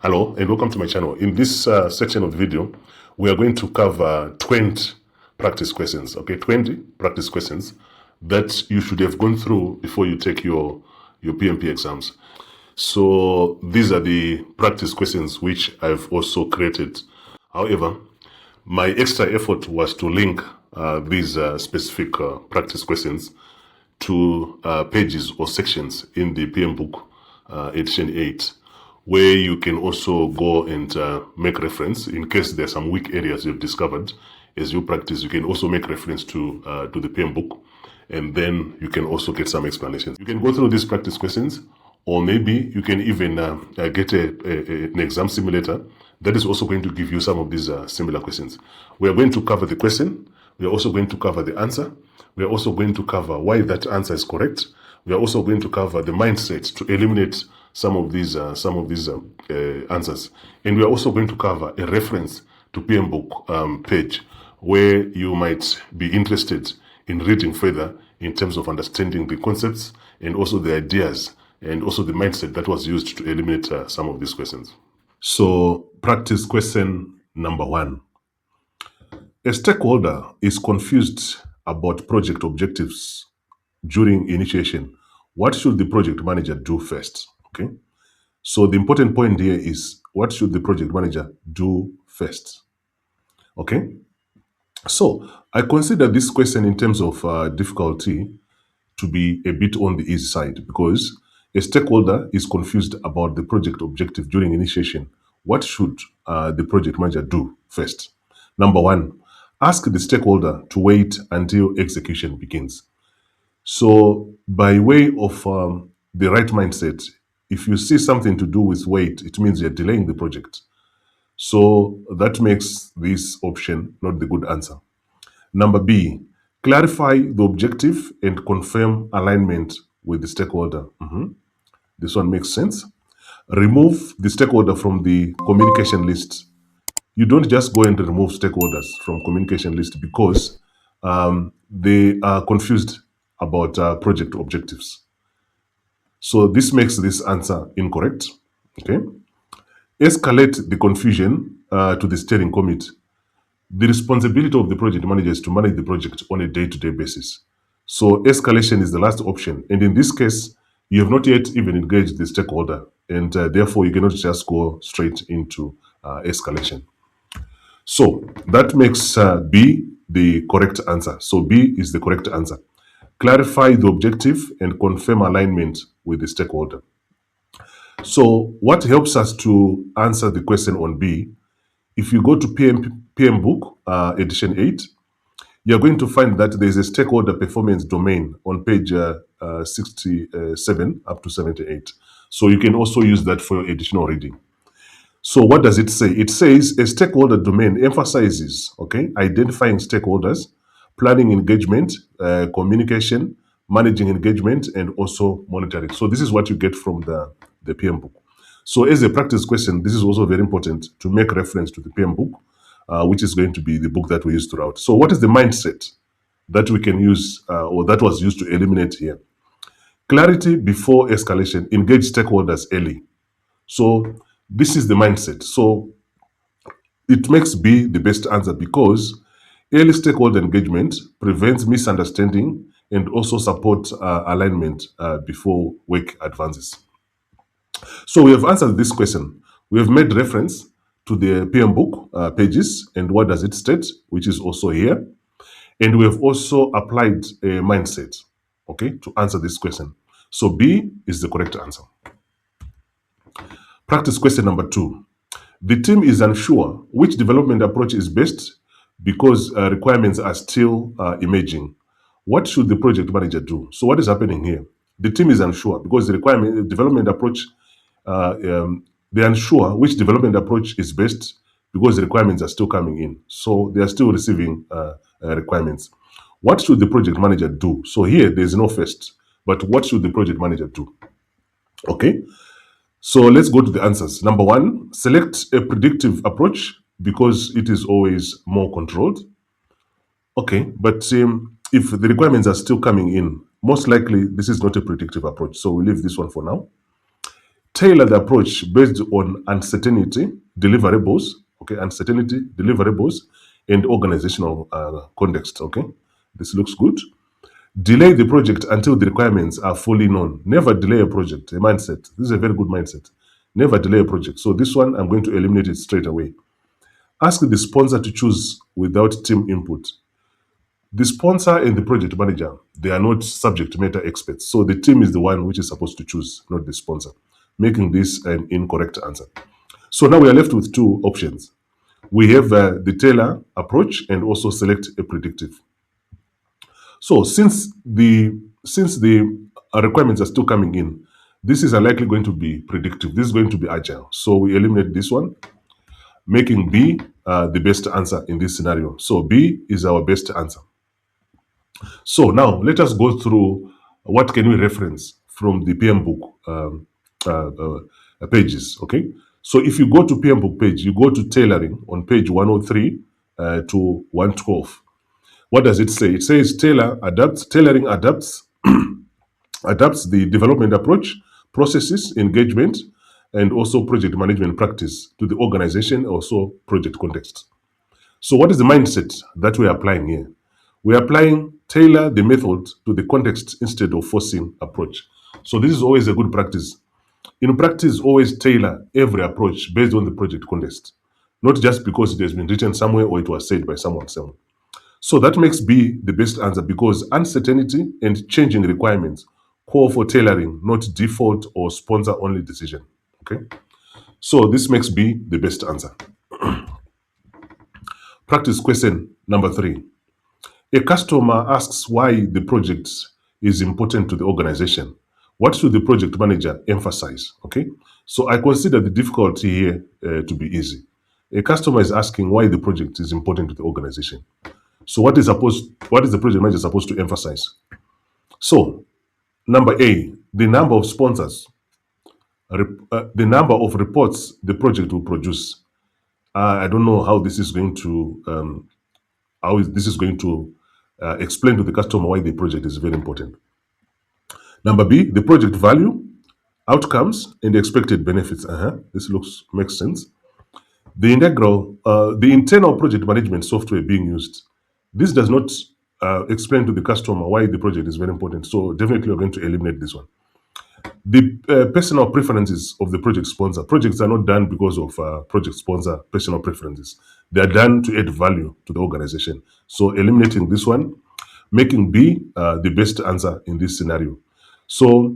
Hello and welcome to my channel. In this section of the video, we are going to cover 20 practice questions, okay? 20 practice questions that you should have gone through before you take your PMP exams. So these are the practice questions which I've also created. However, my extra effort was to link these specific practice questions to pages or sections in the PMBOK edition 8, where you can also go and make reference in case there are some weak areas you've discovered as you practice. You can also make reference to the PMBOK, and then you can also get some explanations. You can go through these practice questions, or maybe you can even get an exam simulator that is also going to give you some of these similar questions. We are going to cover the question. We are also going to cover the answer. We are also going to cover why that answer is correct. We are also going to cover the mindset to eliminate some of these answers. And we are also going to cover a reference to PMBOK page where you might be interested in reading further in terms of understanding the concepts and also the ideas and also the mindset that was used to eliminate some of these questions. So, practice question number 1. A stakeholder is confused about project objectives during initiation. What should the project manager do first? Okay. So the important point here is, what should the project manager do first? Okay. So I consider this question in terms of difficulty to be a bit on the easy side, because a stakeholder is confused about the project objective during initiation. What should the project manager do first? Number 1, ask the stakeholder to wait until execution begins. So by way of the right mindset, if you see something to do with wait, it means you're delaying the project. So that makes this option not the good answer. Number B, clarify the objective and confirm alignment with the stakeholder. This one makes sense. Remove the stakeholder from the communication list. You don't just go and remove stakeholders from communication list because they are confused about project objectives. So this makes this answer incorrect. Okay. Escalate the confusion to the steering committee. The responsibility of the project manager is to manage the project on a day-to-day basis. So escalation is the last option. And in this case, you have not yet even engaged the stakeholder, and therefore you cannot just go straight into escalation. So that makes B the correct answer. So B is the correct answer. Clarify the objective and confirm alignment with the stakeholder. So what helps us to answer the question on B, if you go to PMBOK edition 8, you're going to find that there's a stakeholder performance domain on page 67 up to 78. So you can also use that for your additional reading. So what does it say? It says a stakeholder domain emphasizes, okay, identifying stakeholders, planning engagement, communication, managing engagement, and also monitoring. So this is what you get from the PMBOK. So as a practice question, this is also very important to make reference to the PMBOK, which is going to be the book that we use throughout. So what is the mindset that we can use or that was used to eliminate here? Clarity before escalation, engage stakeholders early. So this is the mindset. So it makes B the best answer because early stakeholder engagement prevents misunderstanding and also supports alignment before work advances. So we have answered this question. We have made reference to the PMBOK pages and what does it state, which is also here. And we have also applied a mindset, okay, to answer this question. So B is the correct answer. Practice question number 2. The team is unsure which development approach is best because requirements are still emerging. What should the project manager do? So what is happening here? The team is unsure because the development approach, they're unsure which development approach is best because the requirements are still coming in. So they are still receiving requirements. What should the project manager do? So here there's no first, but what should the project manager do? Okay. So let's go to the answers. Number 1, select a predictive approach because it is always more controlled. Okay, but if the requirements are still coming in, most likely this is not a predictive approach. So we leave this one for now. Tailor the approach based on uncertainty deliverables, okay, uncertainty deliverables and organizational context, okay. This looks good. Delay the project until the requirements are fully known. Never delay a project, a mindset. This is a very good mindset. Never delay a project. So this one, I'm going to eliminate it straight away. Ask the sponsor to choose without team input. The sponsor and the project manager, they are not subject matter experts. So the team is the one which is supposed to choose, not the sponsor, making this an incorrect answer. So now we are left with two options. We have the tailor approach and also select a predictive. So since the requirements are still coming in, this is likely going to be predictive. This is going to be agile. So we eliminate this one, making B the best answer in this scenario. So B is our best answer. So now let us go through what can we reference from the PMBOK pages. Okay. So if you go to PMBOK page, you go to tailoring on page 103 to 112. What does it say? It says tailoring adapts the development approach, processes, engagement, and also project management practice to the organization, also project context. So what is the mindset that we are applying here? We are applying tailor the method to the context instead of forcing approach. So this is always a good practice. In practice, always tailor every approach based on the project context, not just because it has been written somewhere or it was said by someone else. So that makes B the best answer because uncertainty and changing requirements call for tailoring, not default or sponsor only decision. Okay. So this makes B the best answer. Practice question number 3. A customer asks why the project is important to the organization. What should the project manager emphasize? Okay. So I consider the difficulty here to be easy. A customer is asking why the project is important to the organization. So what is the project manager supposed to emphasize? So number A, the number of sponsors, the number of reports the project will produce. I don't know how this is going to explain to the customer why the project is very important. Number B, the project value, outcomes, and expected benefits. This makes sense. The internal project management software being used. This does not explain to the customer why the project is very important. So definitely we're going to eliminate this one. The personal preferences of the project sponsor. Projects are not done because of project sponsor personal preferences. They are done to add value to the organization. So eliminating this one, making B the best answer in this scenario. So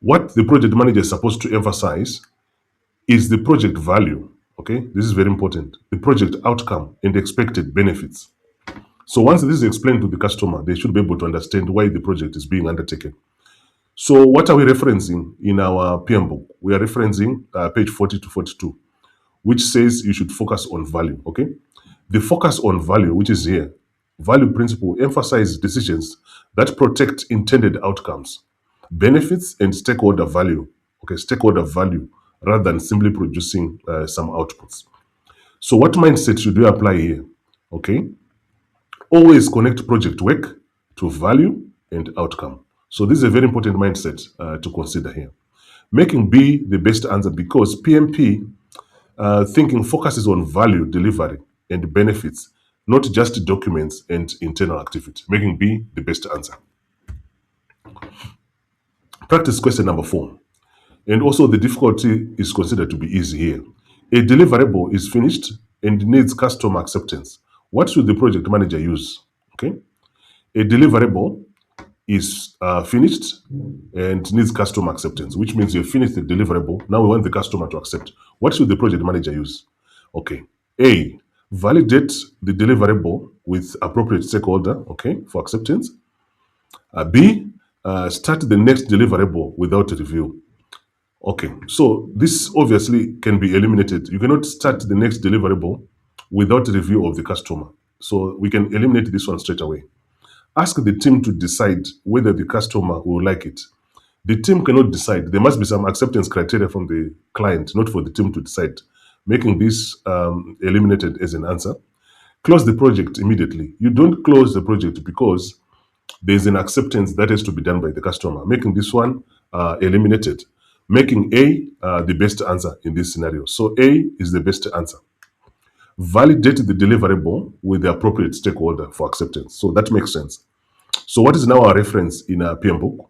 what the project manager is supposed to emphasize is the project value. Okay, this is very important. The project outcome and expected benefits. So once this is explained to the customer, they should be able to understand why the project is being undertaken. So what are we referencing in our PMBOK? We are referencing page 40 to 42, which says you should focus on value, okay? The focus on value, which is here, value principle emphasizes decisions that protect intended outcomes, benefits, and stakeholder value, okay? Stakeholder value, rather than simply producing some outputs. So what mindset should we apply here, okay? Always connect project work to value and outcome. So this is a very important mindset to consider here. Making B the best answer because PMP thinking focuses on value delivery and benefits, not just documents and internal activity. Making B the best answer. Practice question number 4. And also the difficulty is considered to be easy here. A deliverable is finished and needs customer acceptance. What should the project manager use? Okay. A deliverable is finished and needs customer acceptance, which means you've finished the deliverable. Now we want the customer to accept. What should the project manager use? Okay. A, validate the deliverable with appropriate stakeholder, okay, for acceptance. B, start the next deliverable without review. Okay, so this obviously can be eliminated. You cannot start the next deliverable without review of the customer. So we can eliminate this one straight away. Ask the team to decide whether the customer will like it. The team cannot decide. There must be some acceptance criteria from the client, not for the team to decide. Making this eliminated as an answer. Close the project immediately. You don't close the project because there's an acceptance that has to be done by the customer. Making this one eliminated. making A the best answer in this scenario. So A is the best answer. Validate the deliverable with the appropriate stakeholder for acceptance. So that makes sense. So what is now our reference in our PMBOK?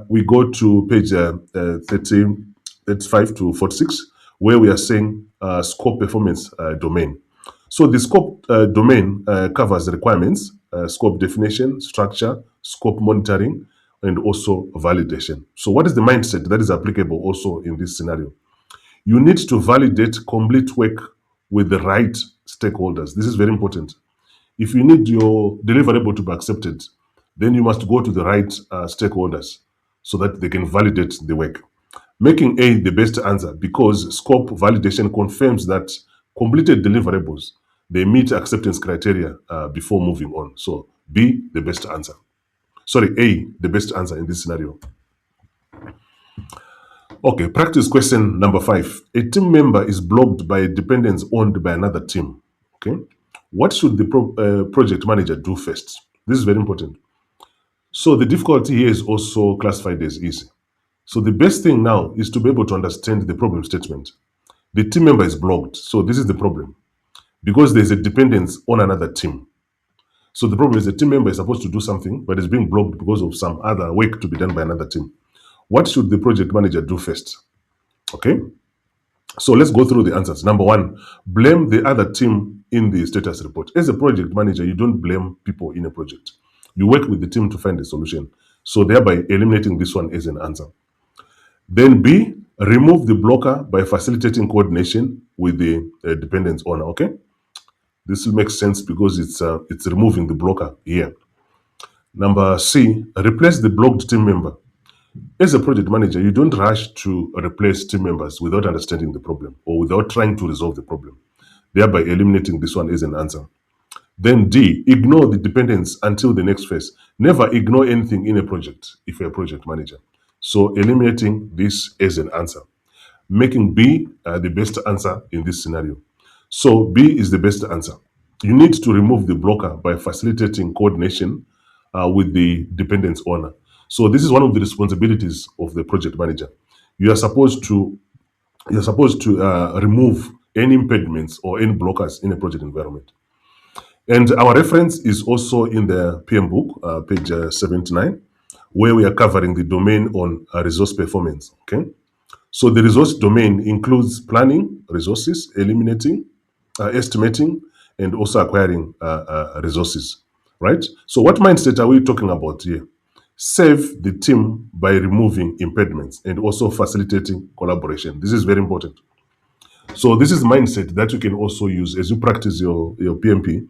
We go to page 35 to 46, where we are saying scope performance domain. So the scope domain covers the requirements, scope definition, structure, scope monitoring, and also validation. So what is the mindset that is applicable also in this scenario? You need to validate complete work with the right stakeholders. This is very important. If you need your deliverable to be accepted, then you must go to the right stakeholders so that they can validate the work. Making A the best answer because scope validation confirms that completed deliverables, they meet acceptance criteria before moving on. So B, the best answer. Sorry, A, the best answer in this scenario. Okay, practice question number 5. A team member is blocked by dependents owned by another team. Okay, what should the project manager do first? This is very important. So the difficulty here is also classified as easy. So the best thing now is to be able to understand the problem statement. The team member is blocked. So this is the problem because there's a dependence on another team. So the problem is the team member is supposed to do something, but is being blocked because of some other work to be done by another team. What should the project manager do first? Okay. So let's go through the answers. Number 1, blame the other team in the status report. As a project manager, you don't blame people in a project. You work with the team to find a solution. So thereby eliminating this one as an answer. Then B, remove the blocker by facilitating coordination with the dependence owner. Okay. This will make sense because it's removing the blocker here. Number C, replace the blocked team member. As a project manager, you don't rush to replace team members without understanding the problem or without trying to resolve the problem, thereby eliminating this one as an answer. Then D, ignore the dependence until the next phase. Never ignore anything in a project if you're a project manager. So eliminating this as an answer, making B the best answer in this scenario. So B is the best answer. You need to remove the blocker by facilitating coordination with the dependence owner. So this is one of the responsibilities of the project manager. You are supposed to remove any impediments or any blockers in a project environment. And our reference is also in the PMBOK, page 79, where we are covering the domain on resource performance. Okay, so the resource domain includes planning resources, eliminating, estimating, and also acquiring resources. Right. So what mindset are we talking about here? Save the team by removing impediments and also facilitating collaboration. This is very important. So this is mindset that you can also use as you practice your PMP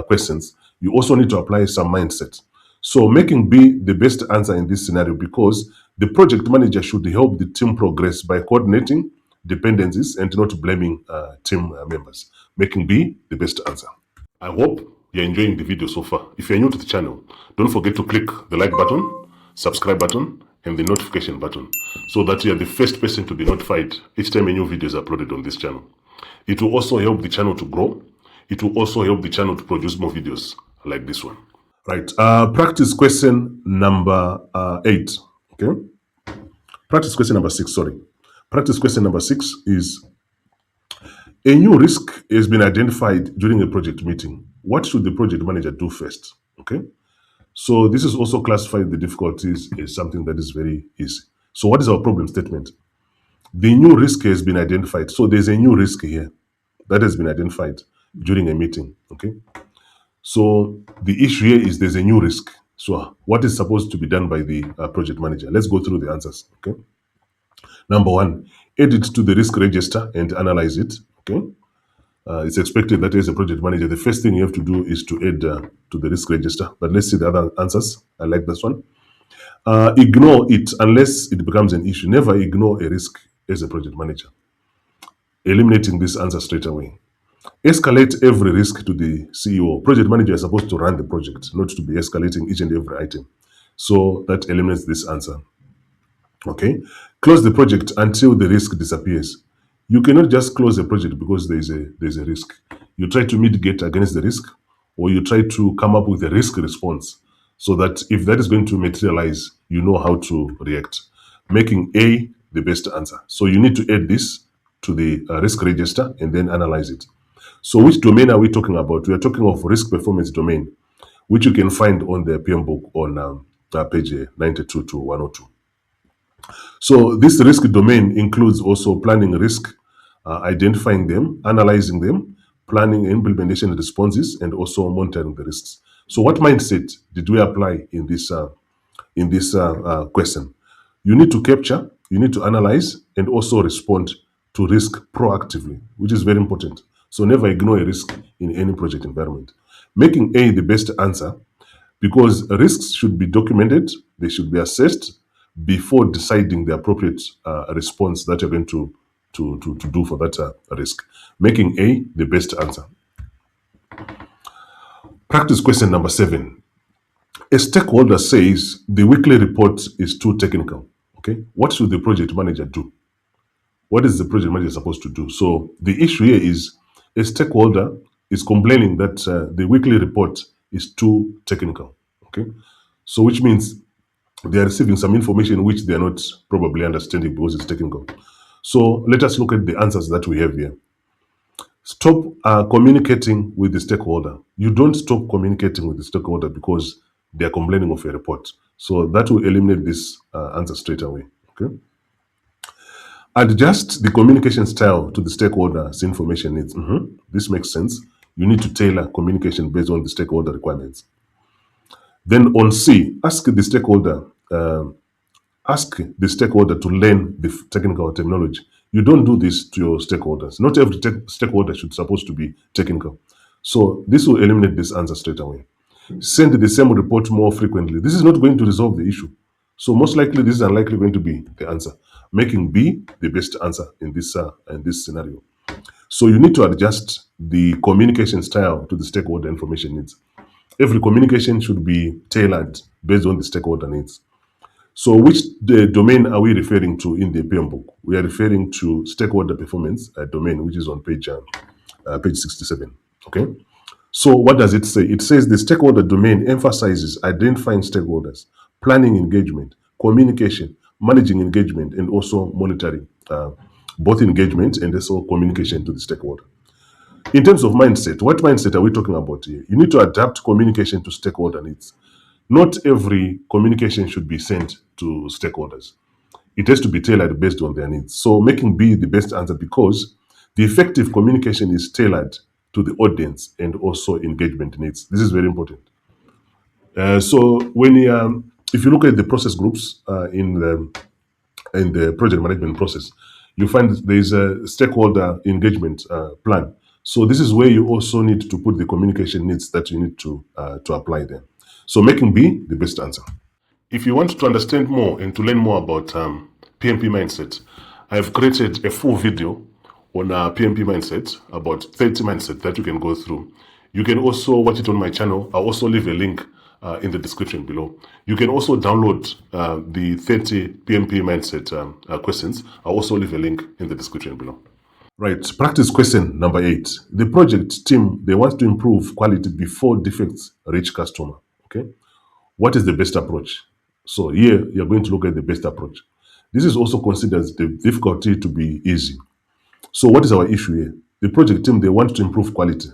questions. You also need to apply some mindset. So making B the best answer in this scenario because the project manager should help the team progress by coordinating dependencies and not blaming team members. Making B the best answer. I hope you're enjoying the video so far. If you're new to the channel, don't forget to click the like button, subscribe button, and the notification button so that you are the first person to be notified each time a new video is uploaded on this channel. It will also help the channel to grow. It will also help the channel to produce more videos like this one. Right. Practice question number 8. Okay. Practice question number 6. Sorry. Practice question number 6 is: a new risk has been identified during a project meeting. What should the project manager do first? Okay. So this is also classified the difficulties as something that is very easy. So what is our problem statement? The new risk has been identified. So there's a new risk here that has been identified during a meeting. Okay. So the issue here is there's a new risk. So what is supposed to be done by the project manager? Let's go through the answers. Okay. Number 1, add it to the risk register and analyze it. Okay. It's expected that as a project manager, the first thing you have to do is to add to the risk register. But let's see the other answers. I like this one. Ignore it unless it becomes an issue. Never ignore a risk as a project manager. Eliminating this answer straight away. Escalate every risk to the CEO. Project manager is supposed to run the project, not to be escalating each and every item. So that eliminates this answer. Okay. Close the project until the risk disappears. You cannot just close a project because there's a risk. You try to mitigate against the risk, or you try to come up with a risk response so that if that is going to materialize, you know how to react. Making A the best answer. So you need to add this to the risk register and then analyze it. So which domain are we talking about? We are talking of risk performance domain, which you can find on the PMBOK on page 92 to 102. So this risk domain includes also planning risk, identifying them, analyzing them, planning implementation responses, and also monitoring the risks. So what mindset did we apply in this question? You need to capture, you need to analyze, and also respond to risk proactively, which is very important. So never ignore a risk in any project environment. Making A the best answer, because risks should be documented, they should be assessed before deciding the appropriate response that you're going to do for that risk. Making A the best answer. Practice question number 7. A stakeholder says the weekly report is too technical. Okay, what should the project manager do? What is the project manager supposed to do? So the issue here is a stakeholder is complaining that the weekly report is too technical. Okay, so which means they are receiving some information which they are not probably understanding because it's technical. So let us look at the answers that we have here. Stop communicating with the stakeholder. You don't stop communicating with the stakeholder because they are complaining of a report. So that will eliminate this answer straight away. Okay. Adjust the communication style to the stakeholder's information needs. This makes sense. You need to tailor communication based on the stakeholder requirements. Then on C, ask the stakeholder to learn the technical terminology. You don't do this to your stakeholders. Not every stakeholder should supposed to be technical. So this will eliminate this answer straight away. Send the same report more frequently. This is not going to resolve the issue. So most likely this is unlikely going to be the answer, making B the best answer in this scenario. So you need to adjust the communication style to the stakeholder information needs. Every communication should be tailored based on the stakeholder needs. So which domain are we referring to in the PMBOK? We are referring to stakeholder performance domain, which is on page 67. Okay. So what does it say? It says the stakeholder domain emphasizes identifying stakeholders, planning engagement, communication, managing engagement, and also monitoring both engagement and also communication to the stakeholder. In terms of mindset, what mindset are we talking about here? You need to adapt communication to stakeholder needs. Not every communication should be sent to stakeholders. It has to be tailored based on their needs. So making B the best answer because the effective communication is tailored to the audience and also engagement needs. This is very important. So when if you look at the process groups in the project management process, you find there is a stakeholder engagement plan. So this is where you also need to put the communication needs that you need to apply there. So making B the best answer. If you want to understand more and to learn more about PMP mindset, I have created a full video on PMP mindset, about 30 mindset that you can go through. You can also watch it on my channel. I'll also leave a link in the description below. You can also download the 30 PMP mindset questions. I'll also leave a link in the description below. Right, practice question number 8. The project team, they want to improve quality before defects reach customer. Okay, what is the best approach? So here you're going to look at the best approach. This is also considered the difficulty to be easy. So what is our issue here? The project team, they want to improve quality.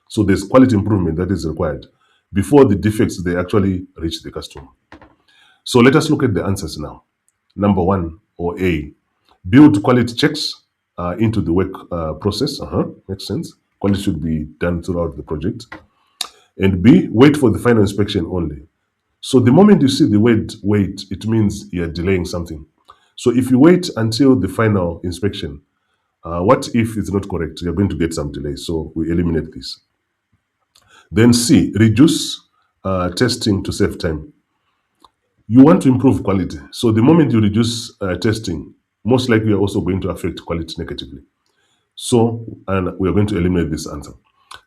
So there's quality improvement that is required before the defects, they actually reach the customer. So let us look at the answers now. Number 1, or A, build quality checks into the work process. Makes sense. Quality should be done throughout the project. And B, wait for the final inspection only. So the moment you see the word wait, it means you're delaying something. So if you wait until the final inspection, what if it's not correct? You're going to get some delay. So we eliminate this. Then C, reduce testing to save time. You want to improve quality. So the moment you reduce testing, most likely you're also going to affect quality negatively. So, and we are going to eliminate this answer.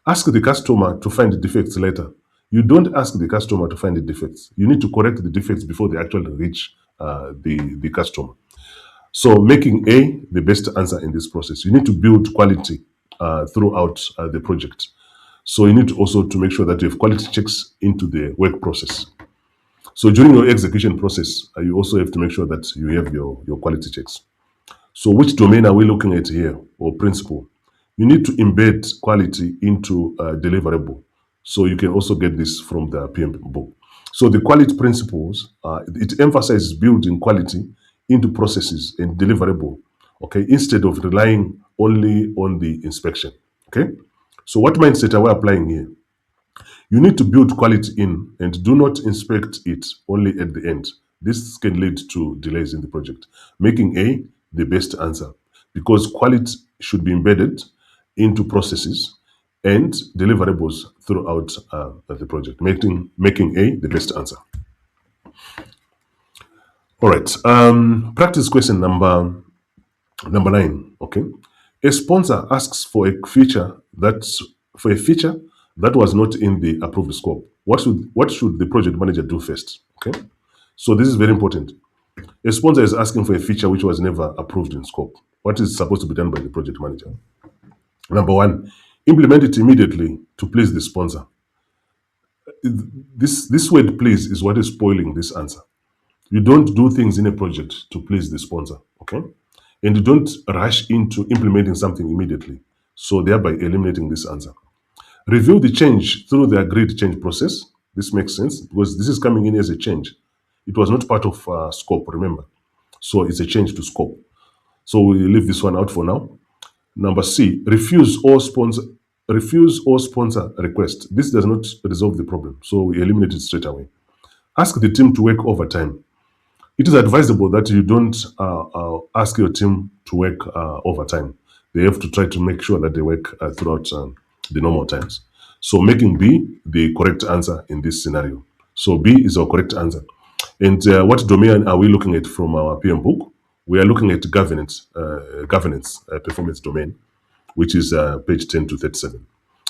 Ask the customer to find the defects later. You don't ask the customer to find the defects. You need to correct the defects before they actually reach the customer. So making A the best answer in this process. You need to build quality throughout the project. So you need to also to make sure that you have quality checks into the work process. So during your execution process, you also have to make sure that you have your quality checks. So which domain are we looking at here, or principle? You need to embed quality into deliverable. So you can also get this from the PMP book. So the quality principles, it emphasizes building quality into processes and deliverable, okay, instead of relying only on the inspection, okay? So what mindset are we applying here? You need to build quality in and do not inspect it only at the end. This can lead to delays in the project, making A the best answer because quality should be embedded into processes and deliverables throughout the project, making A the best answer. All right. Practice question number 9. Okay. A sponsor asks for a feature that was not in the approved scope. What should the project manager do first? Okay. So this is very important. A sponsor is asking for a feature which was never approved in scope. What is supposed to be done by the project manager? Number 1, implement it immediately to please the sponsor. This word please is what is spoiling this answer. You don't do things in a project to please the sponsor, okay? And you don't rush into implementing something immediately, so thereby eliminating this answer. Review the change through the agreed change process. This makes sense because this is coming in as a change. It was not part of scope, remember. So it's a change to scope. So we leave this one out for now. Number C, refuse all sponsor request. This does not resolve the problem, so we eliminate it straight away. Ask the team to work overtime. It is advisable that you don't ask your team to work overtime. They have to try to make sure that they work throughout the normal times. So making B the correct answer in this scenario. So B is our correct answer. And what domain are we looking at from our PM book? We are looking at governance performance domain, which is page 10 to 37.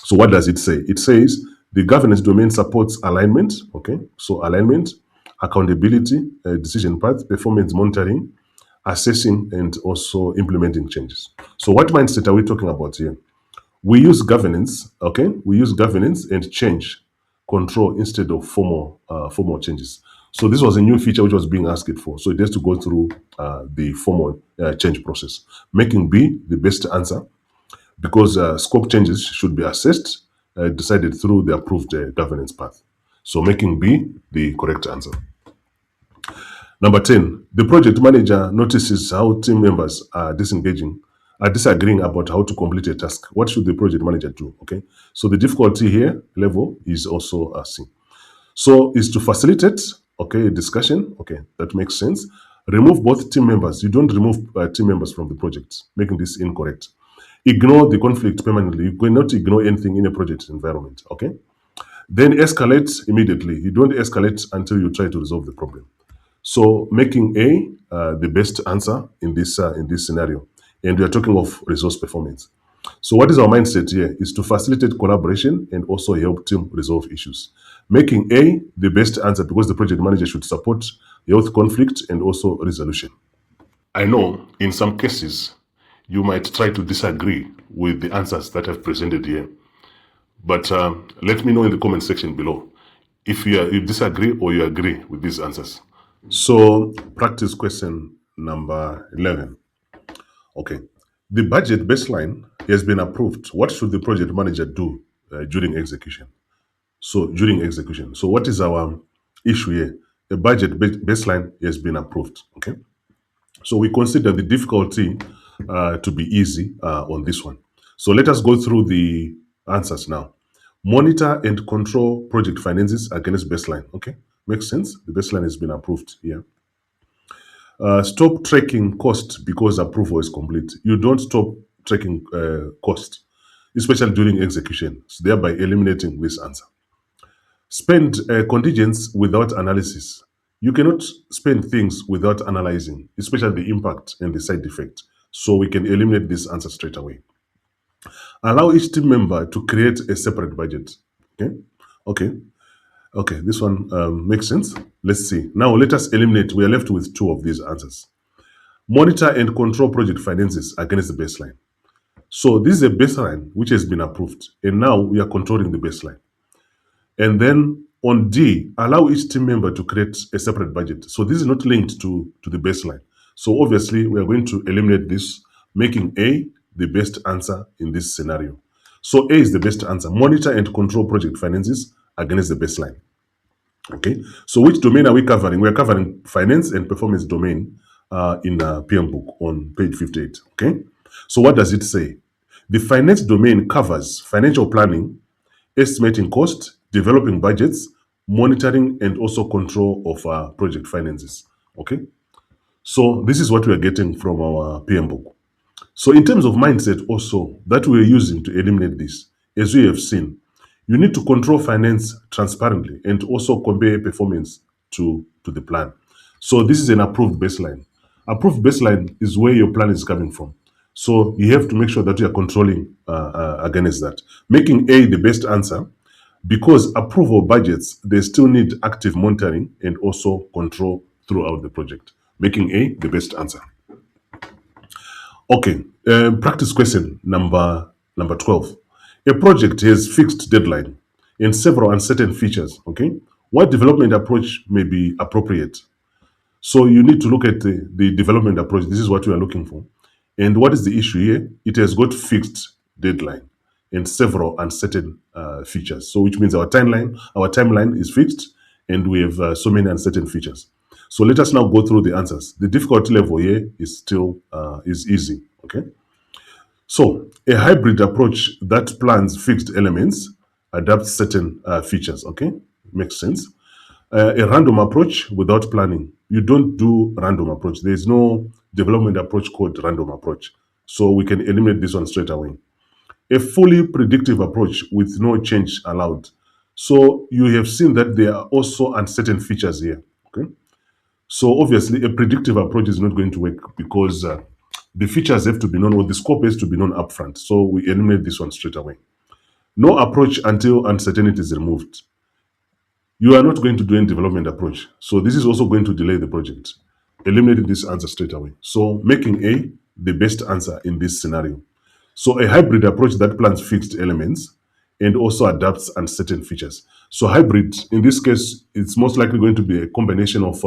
So what does it say? It says the governance domain supports alignment, okay? So alignment, accountability, decision path, performance monitoring, assessing, and also implementing changes. So what mindset are we talking about here? We use governance, okay? We use governance and change control instead of formal changes. So this was a new feature which was being asked for. So it has to go through the formal change process, making B the best answer because scope changes should be assessed, decided through the approved governance path. So making B the correct answer. Number 10, the project manager notices how team members are disagreeing about how to complete a task. What should the project manager do? Okay, so the difficulty here level is also a C. So is to facilitate, okay, a discussion. Okay, that makes sense. Remove both team members. You don't remove team members from the project, making this incorrect. Ignore the conflict permanently. You cannot ignore anything in a project environment, okay? Then escalate immediately. You don't escalate until you try to resolve the problem. So making A the best answer in this scenario. And we are talking of resource performance. So what is our mindset here is to facilitate collaboration and also help team resolve issues. Making A the best answer because the project manager should support health conflict and also resolution. I know in some cases you might try to disagree with the answers that I've presented here, but let me know in the comment section below if you disagree or you agree with these answers. So practice question number 11. Okay, the budget baseline has been approved. What should the project manager do during execution? So during execution. So what is our issue here? A budget baseline has been approved. Okay. So we consider the difficulty to be easy on this one. So let us go through the answers now. Monitor and control project finances against baseline. Okay, makes sense. The baseline has been approved here. Stop tracking cost because approval is complete. You don't stop tracking cost, especially during execution, so thereby eliminating this answer. Spend contingents without analysis. You cannot spend things without analyzing, especially the impact and the side effect. So we can eliminate this answer straight away. Allow each team member to create a separate budget. Okay, this one makes sense. Let's see. Now let us eliminate. We are left with 2 of these answers. Monitor and control project finances against the baseline. So this is a baseline which has been approved, and now we are controlling the baseline. And then on D, allow each team member to create a separate budget. So this is not linked to the baseline. So obviously, we are going to eliminate this, making A the best answer in this scenario. So A is the best answer. Monitor and control project finances against the baseline. Okay, so which domain are we covering? We are covering finance and performance domain in PMBOK on page 58. Okay, so what does it say? The finance domain covers financial planning, estimating cost, developing budgets, monitoring, and also control of project finances. Okay, so this is what we are getting from our PMBOK. So in terms of mindset also that we're using to eliminate this, as we have seen, you need to control finance transparently and also compare performance to the plan. So this is an approved baseline. Approved baseline is where your plan is coming from. So you have to make sure that you are controlling against that. Making A the best answer, because approval budgets, they still need active monitoring and also control throughout the project. Making A the best answer. Okay, practice question number 12. A project has fixed deadline and several uncertain features. Okay, what development approach may be appropriate? So you need to look at the development approach. This is what we are looking for. And what is the issue here? It has got fixed deadline and several uncertain features. So which means our timeline is fixed, and we have so many uncertain features. So let us now go through the answers. The difficulty level here is still is easy. Okay. So a hybrid approach that plans fixed elements, adapts certain features. Okay, makes sense. A random approach without planning. You don't do random approach. There is no development approach called random approach. So we can eliminate this one straight away. A fully predictive approach with no change allowed. So you have seen that there are also uncertain features here. Okay. So obviously a predictive approach is not going to work because the features have to be known, or the scope has to be known upfront. So we eliminate this one straight away. No approach until uncertainty is removed. You are not going to do any development approach. So this is also going to delay the project. Eliminating this answer straight away. So making A the best answer in this scenario. So a hybrid approach that plans fixed elements and also adapts uncertain features. So hybrid, in this case, it's most likely going to be a combination of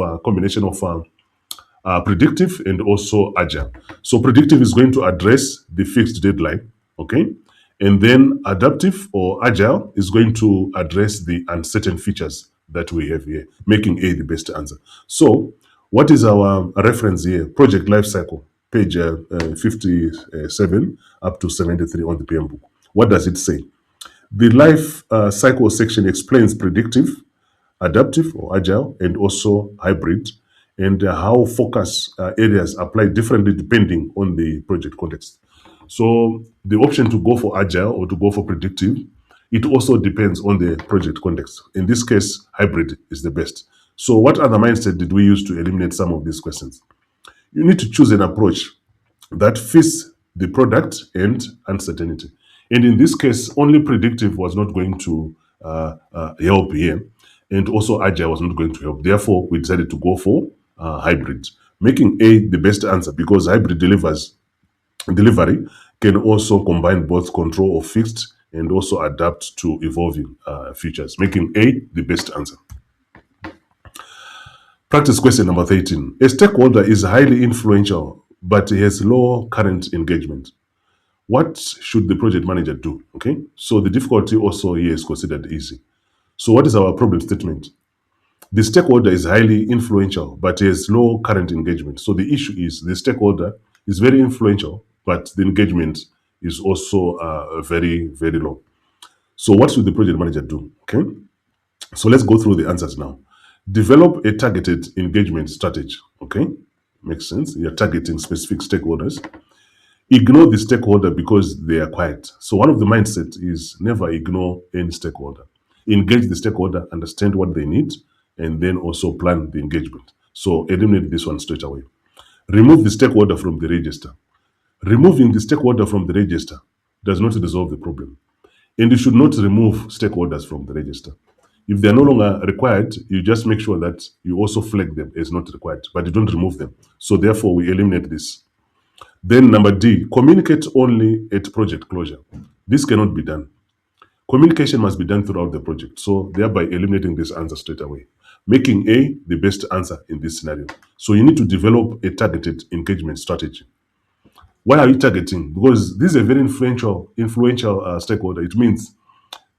predictive and also agile. So predictive is going to address the fixed deadline, okay? And then adaptive or agile is going to address the uncertain features that we have here, making A the best answer. So what is our reference here? Project life cycle, page 57 up to 73 on the PMBOK. What does it say? The life cycle section explains predictive, adaptive or agile, and also hybrid, and how focus areas apply differently depending on the project context. So the option to go for agile or to go for predictive, it also depends on the project context. In this case, hybrid is the best. So what other mindset did we use to eliminate some of these questions? You need to choose an approach that fits the product and uncertainty. And in this case, only predictive was not going to help here, and also agile was not going to help. Therefore, we decided to go for hybrid, making A the best answer because hybrid delivery can also combine both control of fixed and also adapt to evolving features, making A the best answer. Practice question number 13. A stakeholder is highly influential but has low current engagement. What should the project manager do? Okay, so the difficulty also here is considered easy. So what is our problem statement? The stakeholder is highly influential but has low current engagement. So the issue is the stakeholder is very influential but the engagement is also very, very low. So what should the project manager do? Okay, so let's go through the answers now. Develop a targeted engagement strategy. Okay, makes sense. You're targeting specific stakeholders. Ignore the stakeholder because they are quiet. So one of the mindset is never ignore any stakeholder. Engage the stakeholder, understand what they need, and then also plan the engagement. So eliminate this one straight away. Remove the stakeholder from the register. Removing the stakeholder from the register does not resolve the problem. And you should not remove stakeholders from the register. If they are no longer required, you just make sure that you also flag them as not required, but you don't remove them. So therefore, we eliminate this. Then number D, communicate only at project closure. This cannot be done. Communication must be done throughout the project. So thereby eliminating this answer straight away. making A the best answer in this scenario. So you need to develop a targeted engagement strategy. Why are you targeting? Because this is a very influential stakeholder. It means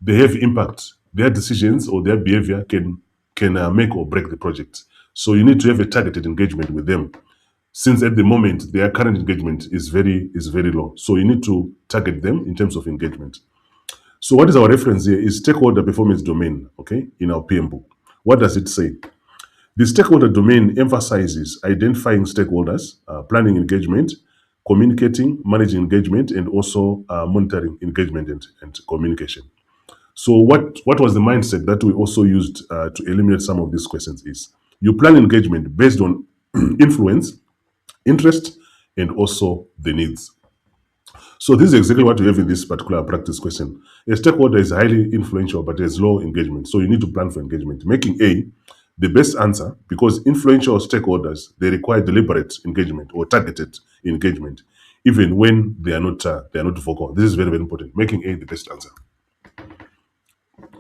they have impact. Their decisions or their behavior can make or break the project. So you need to have a targeted engagement with them. Since at the moment their current engagement is very low, so you need to target them in terms of engagement. So what is our reference here is stakeholder performance domain. Okay, in our PMBOK, what does it say? The stakeholder domain emphasizes identifying stakeholders, planning engagement, communicating, managing engagement, and also monitoring engagement and communication. So what was the mindset that we also used to eliminate some of these questions is you plan engagement based on influence, interest, and also the needs. So this is exactly what we have in this particular practice question. A stakeholder is highly influential but has low engagement. So you need to plan for engagement. Making A the best answer because influential stakeholders, they require deliberate engagement or targeted engagement, even when they are not vocal. This is very, very important. Making A the best answer.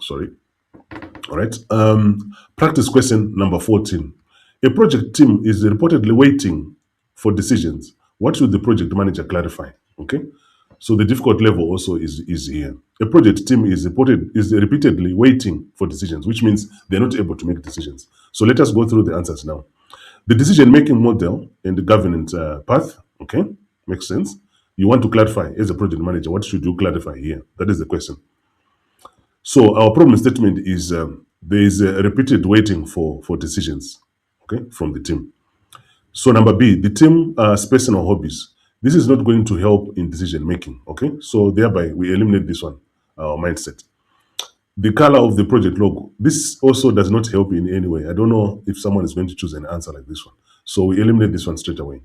Sorry. All right. Practice question number 14. A project team is reportedly waiting for decisions. What should the project manager clarify? Okay. So the difficult level also is here. A project team is repeatedly waiting for decisions, which means they're not able to make decisions. So let us go through the answers now. The decision-making model and the governance path, okay, makes sense. You want to clarify as a project manager, what should you clarify here? That is the question. So our problem statement is there is a repeated waiting for decisions, okay, from the team. So number B, the team personal hobbies. This is not going to help in decision making, okay? So thereby we eliminate this one, our mindset. The color of the project logo. This also does not help in any way. I don't know if someone is going to choose an answer like this one. So we eliminate this one straight away.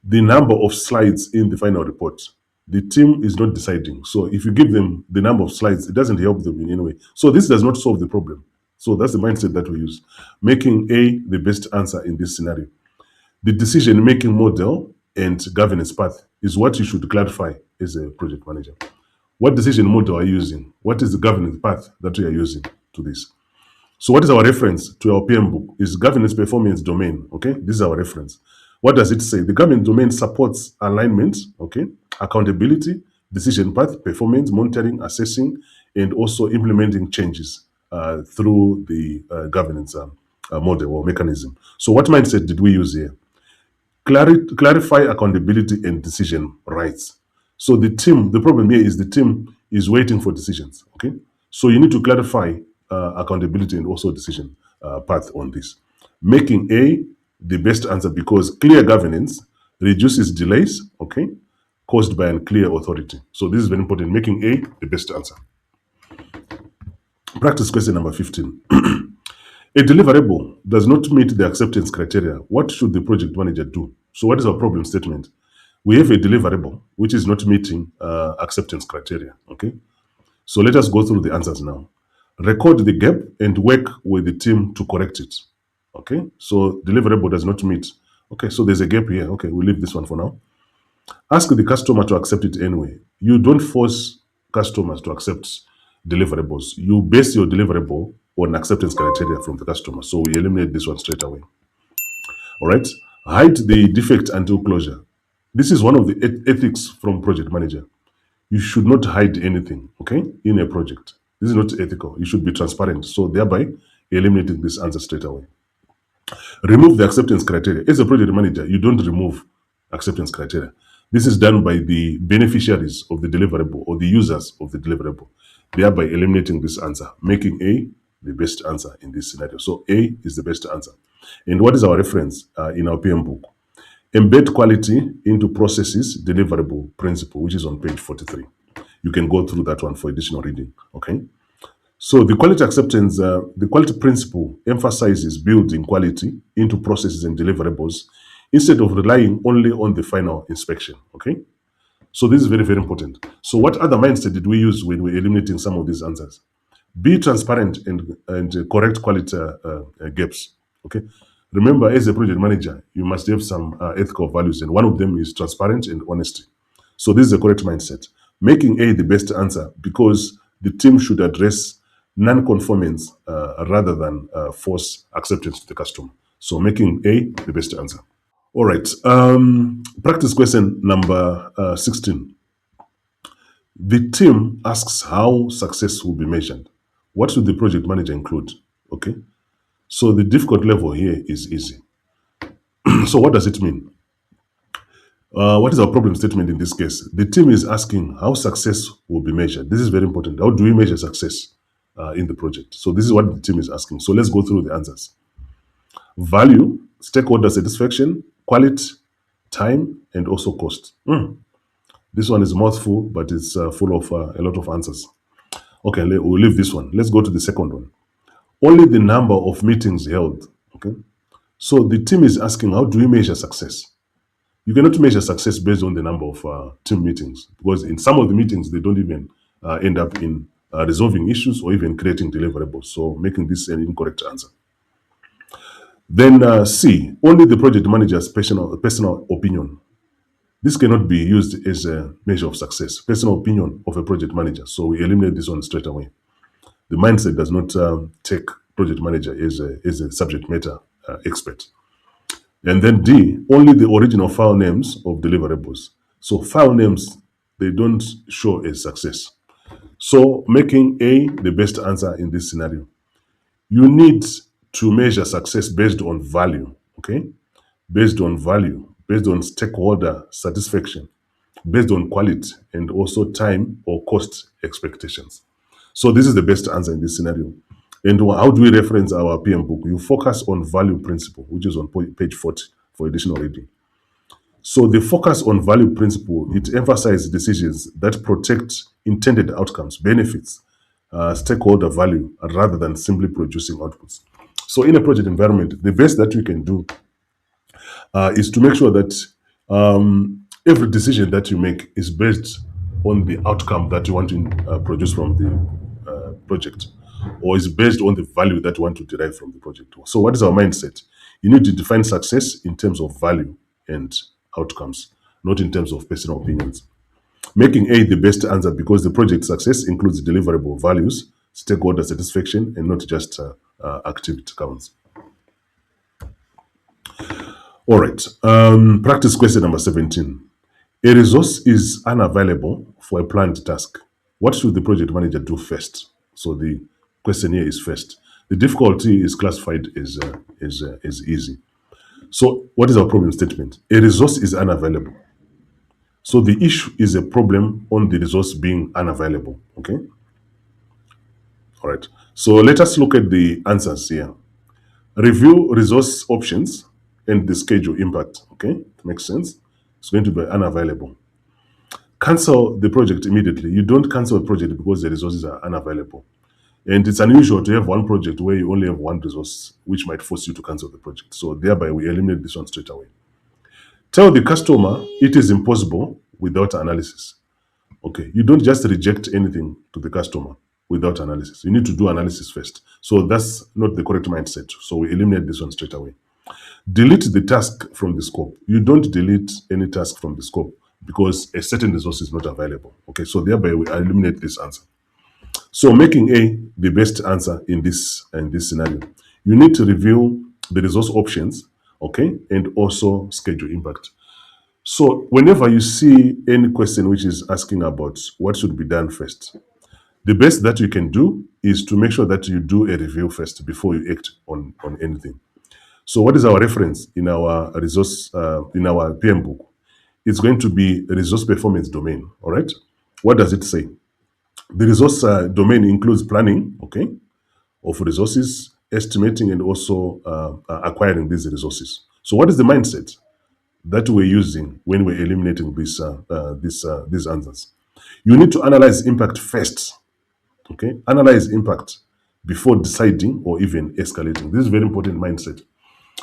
The number of slides in the final report. The team is not deciding. So if you give them the number of slides, it doesn't help them in any way. So this does not solve the problem. So that's the mindset that we use. Making A the best answer in this scenario. The decision-making model and governance path is what you should clarify as a project manager. What decision model are you using? What is the governance path that we are using to this? So what is our reference to our PMBOK? Is governance performance domain, okay? This is our reference. What does it say? The governance domain supports alignment, okay? Accountability, decision path, performance, monitoring, assessing, and also implementing changes through the governance model or mechanism. So what mindset did we use here? Clarify accountability and decision rights. So the problem here is the team is waiting for decisions, okay? So you need to clarify accountability and also decision path on this. Making A the best answer because clear governance reduces delays, okay, caused by unclear authority. So this is very important. Making A the best answer. Practice question number 15. A deliverable does not meet the acceptance criteria. What should the project manager do? So what is our problem statement? We have a deliverable which is not meeting acceptance criteria, okay? So let us go through the answers now. Record the gap and work with the team to correct it, okay? So deliverable does not meet. Okay, so there's a gap here. Okay, we'll leave this one for now. Ask the customer to accept it anyway. You don't force customers to accept deliverables. You base your deliverable on acceptance criteria from the customer. So we eliminate this one straight away. All right. Hide the defect until closure. This is one of the ethics from project manager. You should not hide anything, okay, in a project. This is not ethical. You should be transparent. So thereby eliminating this answer straight away. Remove the acceptance criteria. As a project manager, you don't remove acceptance criteria. This is done by the beneficiaries of the deliverable or the users of the deliverable, thereby eliminating this answer, making A the best answer in this scenario. So A is the best answer. And what is our reference in our PMBOK? Embed quality into processes deliverable principle, which is on page 43. You can go through that one for additional reading, okay? So the quality acceptance, the quality principle emphasizes building quality into processes and deliverables instead of relying only on the final inspection, okay? So this is very, very important. So what other mindset did we use when we're eliminating some of these answers? Be transparent and correct quality gaps, okay? Remember, as a project manager, you must have some ethical values, and one of them is transparent and honesty. So this is the correct mindset. Making A the best answer because the team should address non-conformance rather than force acceptance to the customer. So making A the best answer. All right. Practice question number 16. The team asks how success will be measured. What should the project manager include? Okay. So the difficult level here is easy. So what does it mean? What is our problem statement in this case? The team is asking how success will be measured. This is very important. How do we measure success in the project? So this is what the team is asking. So let's go through the answers. Value, stakeholder satisfaction, quality, time, and also cost. This one is a mouthful, but it's full of a lot of answers. Okay, we'll leave this one. Let's go to the second one. Only the number of meetings held. Okay. So the team is asking, how do we measure success? You cannot measure success based on the number of team meetings, because in some of the meetings, they don't even end up in resolving issues or even creating deliverables. So making this an incorrect answer. Then C, only the project manager's personal opinion. This cannot be used as a measure of success, personal opinion of a project manager. So we eliminate this one straight away. The mindset does not take project manager as a subject matter expert. And then D, only the original file names of deliverables. So file names, they don't show as success. So making A the best answer in this scenario. You need to measure success based on value, okay? Based on value, based on stakeholder satisfaction, based on quality, and also time or cost expectations. So this is the best answer in this scenario. And how do we reference our PMBOK? You focus on value principle, which is on page 40 for additional reading. So the focus on value principle, it emphasizes decisions that protect intended outcomes, benefits, stakeholder value, rather than simply producing outputs. So in a project environment, the best that we can do is to make sure that every decision that you make is based on the outcome that you want to produce from the project, or is based on the value that you want to derive from the project. So what is our mindset? You need to define success in terms of value and outcomes, not in terms of personal opinions. Making A the best answer because the project success includes deliverable values, stakeholder satisfaction, and not just activity counts. All right. Practice question number 17. A resource is unavailable for a planned task. What should the project manager do first? So the question here is first. The difficulty is classified as easy. So what is our problem statement? A resource is unavailable. So the issue is a problem on the resource being unavailable. Okay. All right. So let us look at the answers here. Review resource options and the schedule impact. Okay, it makes sense. It's going to be unavailable. Cancel the project immediately. You don't cancel a project because the resources are unavailable. And it's unusual to have one project where you only have one resource, which might force you to cancel the project. So thereby we eliminate this one straight away. Tell the customer it is impossible without analysis. Okay, you don't just reject anything to the customer without analysis. You need to do analysis first. So that's not the correct mindset. So we eliminate this one straight away. Delete the task from the scope. You don't delete any task from the scope because a certain resource is not available. Okay, so thereby we eliminate this answer. So making A the best answer in this scenario, you need to review the resource options, okay, and also schedule impact. So whenever you see any question which is asking about what should be done first, the best that you can do is to make sure that you do a review first before you act on anything. So what is our reference in our resource, in our PMBOK? It's going to be a resource performance domain, all right? What does it say? The resource domain includes planning, okay, of resources, estimating, and also acquiring these resources. So what is the mindset that we're using when we're eliminating these answers? You need to analyze impact first, okay? Analyze impact before deciding or even escalating. This is a very important mindset.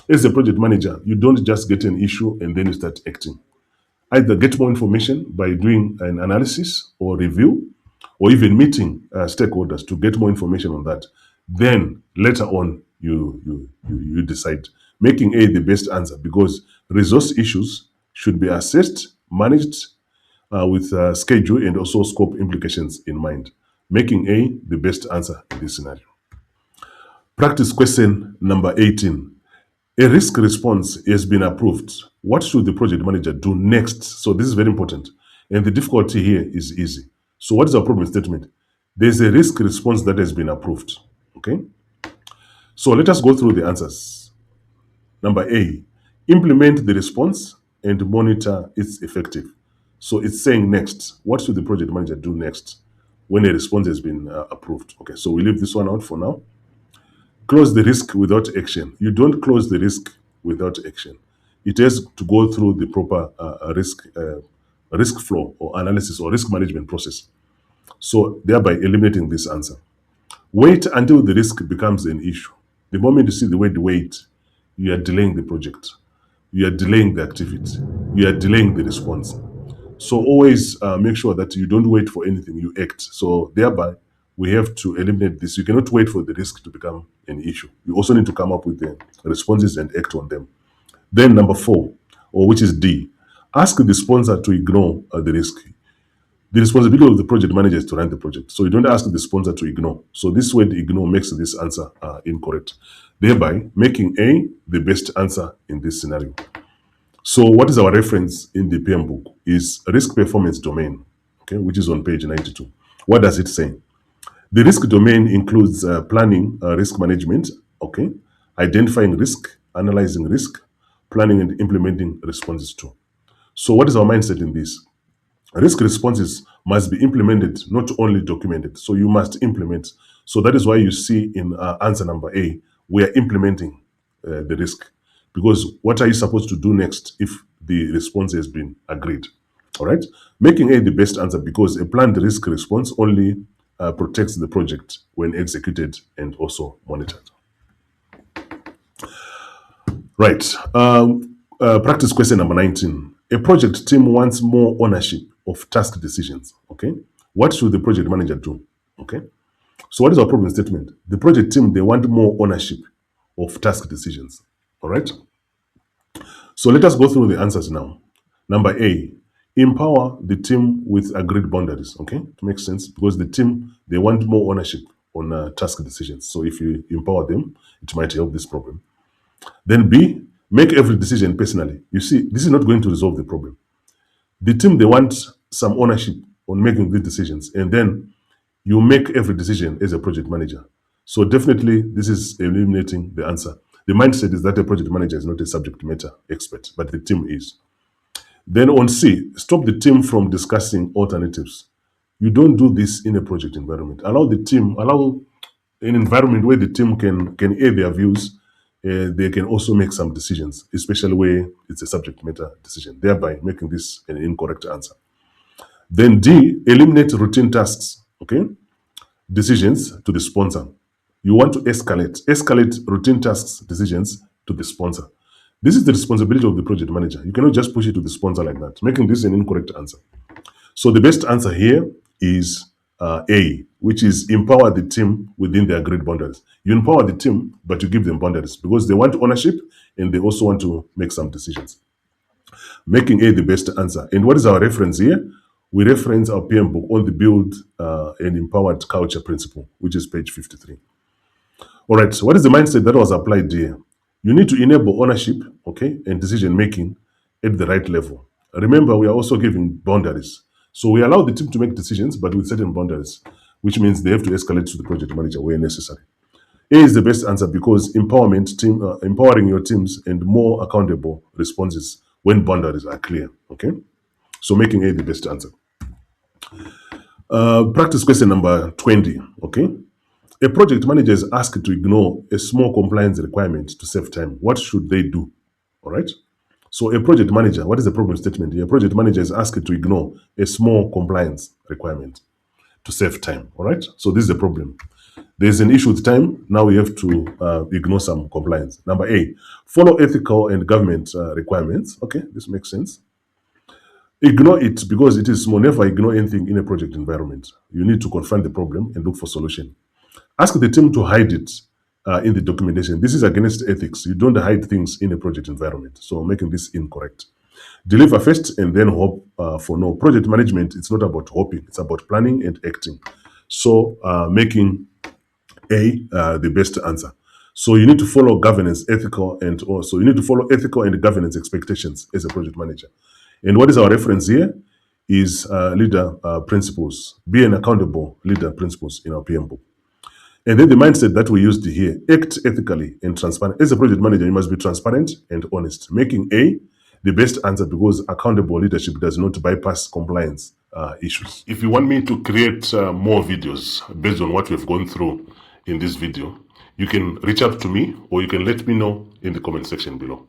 As a project manager, you don't just get an issue and then you start acting. Either get more information by doing an analysis or review, or even meeting stakeholders to get more information on that. Then later on, you decide. Making A the best answer because resource issues should be assessed, managed with schedule and also scope implications in mind. making A the best answer in this scenario. Practice question number 18. A risk response has been approved. What should the project manager do next? So this is very important. And the difficulty here is easy. So what is our problem statement? There's a risk response that has been approved. Okay. So let us go through the answers. Number A, implement the response and monitor its effective. So it's saying next. What should the project manager do next when a response has been approved? Okay, so we leave this one out for now. Close the risk without action. You don't close the risk without action. It has to go through the proper risk flow or analysis or risk management process. So thereby eliminating this answer. Wait until the risk becomes an issue. The moment you see the word wait, you are delaying the project. You are delaying the activity. You are delaying the response. So always make sure that you don't wait for anything, you act. So thereby, we have to eliminate this. You cannot wait for the risk to become an issue. You also need to come up with the responses and act on them. Then number 4, or which is D, ask the sponsor to ignore the risk. The responsibility of the project manager is to run the project. So you don't ask the sponsor to ignore. So this word ignore makes this answer incorrect, thereby making A the best answer in this scenario. So what is our reference in the PMBOK is risk performance domain, okay, which is on page 92. What does it say? The risk domain includes planning, risk management, okay, identifying risk, analyzing risk, planning and implementing responses too. So what is our mindset in this? Risk responses must be implemented, not only documented. So you must implement. So that is why you see in answer number A, we are implementing the risk. Because what are you supposed to do next if the response has been agreed? All right. Making A the best answer because a planned risk response only protects the project when executed and also monitored. Right. Practice question number 19. A project team wants more ownership of task decisions. Okay. What should the project manager do? Okay. So what is our problem statement? The project team, they want more ownership of task decisions. All right. So let us go through the answers now. Number A, empower the team with agreed boundaries. Okay. It makes sense because the team, they want more ownership on task decisions. So if you empower them, it might help this problem. Then B, make every decision personally. You see, this is not going to resolve the problem. The team, they want some ownership on making these decisions, and then you make every decision as a project manager. So definitely, this is eliminating the answer. The mindset is that a project manager is not a subject matter expert, but the team is. Then on C, stop the team from discussing alternatives. You don't do this in a project environment. Allow an environment where the team can air their views. They can also make some decisions, especially where it's a subject matter decision, thereby making this an incorrect answer. Then D, eliminate routine tasks, okay? Decisions to the sponsor. You want to escalate routine tasks, decisions to the sponsor. This is the responsibility of the project manager. You cannot just push it to the sponsor like that, making this an incorrect answer. So the best answer here is A, which is empower the team within the agreed boundaries. You empower the team, but you give them boundaries because they want ownership and they also want to make some decisions. Making A the best answer. And what is our reference here? We reference our PMBOK on the build an empowered culture principle, which is page 53. All right, so what is the mindset that was applied here? You need to enable ownership, okay, and decision making at the right level. Remember, we are also giving boundaries. So we allow the team to make decisions, but with certain boundaries, which means they have to escalate to the project manager where necessary. A is the best answer because empowering your teams and more accountable responses when boundaries are clear. Okay, so making A the best answer. Practice question number 20. Okay, a project manager is asked to ignore a small compliance requirement to save time. What should they do? All right. So a project manager, what is the problem statement here? A project manager is asked to ignore a small compliance requirement to save time. All right. So this is the problem. There's an issue with time. Now we have to ignore some compliance. Number A, follow ethical and government requirements. Okay, this makes sense. Ignore it because it is small. Never ignore anything in a project environment. You need to confront the problem and look for solution. Ask the team to hide it in the documentation. This is against ethics. You don't hide things in a project environment. So making this incorrect. Deliver first and then hope for no. Project management, it's not about hoping. It's about planning and acting. So making A the best answer. So you need to follow governance, ethical, and also you need to follow ethical and governance expectations as a project manager. And what is our reference here is leader principles. Be an accountable leader principles in our PMBOK. And then the mindset that we used here, act ethically and transparent. As a project manager, you must be transparent and honest, making A the best answer because accountable leadership does not bypass compliance issues. If you want me to create more videos based on what we've gone through in this video, you can reach out to me or you can let me know in the comment section below.